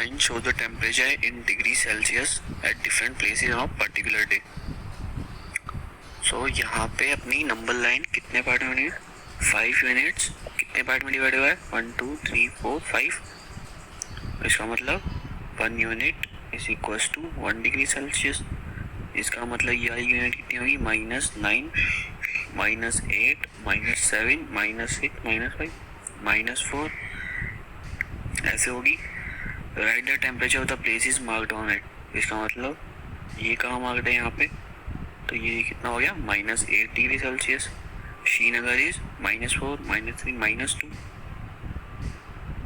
line shows the temperature in degrees Celsius at different places on a particular day. So यहाँ पे अपनी number line कितने part में बनी है? 5 यूनिट्स कितने पार्ट में डिवाइड हुआ है? 1 2 3 4 5. इसका मतलब 1 unit is equals to 1 degree Celsius. इसका मतलब यह यूनिट कितनी होगी? -9, -8, -7, -6, -5, -4 ऐसे होगी. Right the temperature of the place is marked on it. इसका मतलब ये कहाँ मार्क्ड है यहाँ पे? तो ये कितना हो गया? -8 degree Celsius. Srinagar is -4, -3, -2.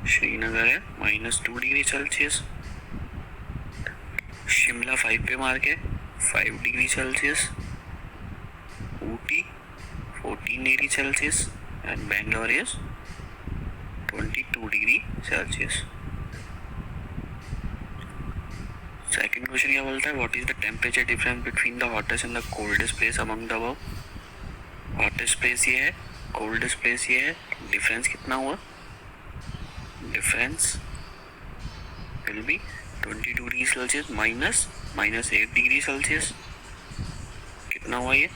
Srinagar है -2 डिग्री सेल्सियस. शिमला 5 पे मार्क है, 5 degree Celsius. Ooty 14 degree Celsius and Bangalore is 22 degree Celsius. Second question क्या बोलता है? What is the temperature difference between the hottest and the coldest place among the above. Hottest place ये है, coldest place ये है. Difference कितना हुआ? Difference will be 22 degree Celsius -8 degree Celsius. कितना हुआ ये?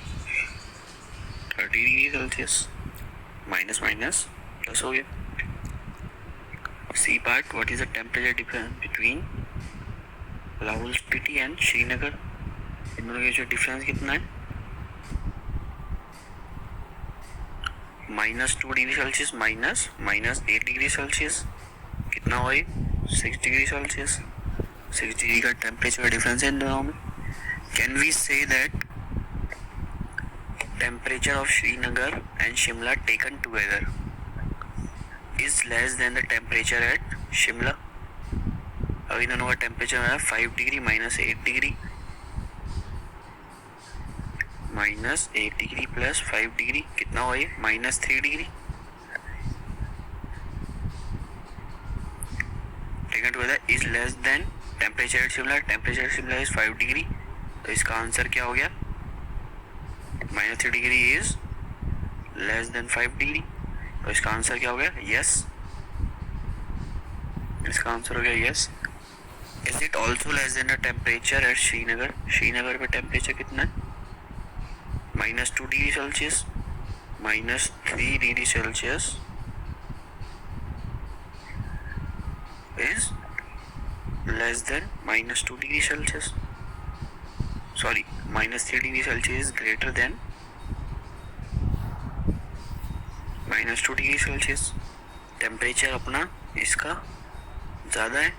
30 degree Celsius. Minus minus plus हो गया. C part, what is the temperature difference between Lahaul Spiti and Srinagar. इन दोनों के जो डिफरेंस कितना है? -2 डिग्री सेल्सियस -8 डिग्री सेल्सियस. कितना हुआ ये? 6 डिग्री सेल्सियस. 6 डिग्री का टेम्परेचर डिफरेंस है इन दोनों में. Can we say that temperature of Srinagar and Shimla taken together is less than the temperature at Shimla. अब इन दोनों का टेम्परेचर है 5 degree -8 degree. -8 degree plus 5 degree कितना हुआ ये? -3 degree. Taken together is less than temperature at Shimla. Temperature at Shimla is 5 degree. तो इसका आंसर क्या हो गया? -3 degree is less then 5 degree. तो इसका आंसर क्या हो गया? यस. इसका आंसर हो गया yes. Is it also less than the temperature at Srinagar. Srinagar पे टेम्परेचर कितना है? -2 degree Celsius. -3 degree Celsius is less then -2 degree Celsius. Sorry, -3 degree Celsius is greater than -2 degree Celsius. Temperature अपना इसका ज़्यादा है.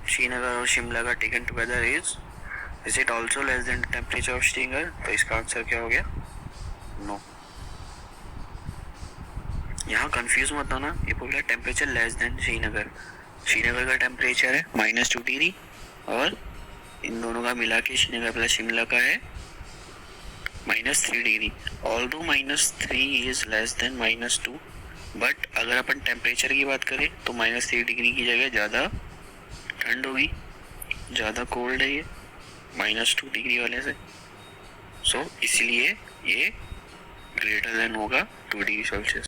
श्रीनगर और शिमला का taken together is it also less than temperature of Srinagar. तो इसका आंसर क्या हो गया? नो. यहाँ कंफ्यूज मत होना. ये बोल रहा है temperature less than Srinagar. Srinagar का टेम्परेचर है -2 डिग्री और इन दोनों का मिला के श्रीनगर प्लस शिमला का है -3 degree. Although -3 is less then -2, but अगर अपन टेम्परेचर की बात करें तो -3 डिग्री की जगह ज़्यादा ठंड होगी, ज़्यादा कोल्ड है ये -2 डिग्री वाले से. सो इसलिए ये ग्रेटर देन होगा 2 डिग्री सेल्सियस.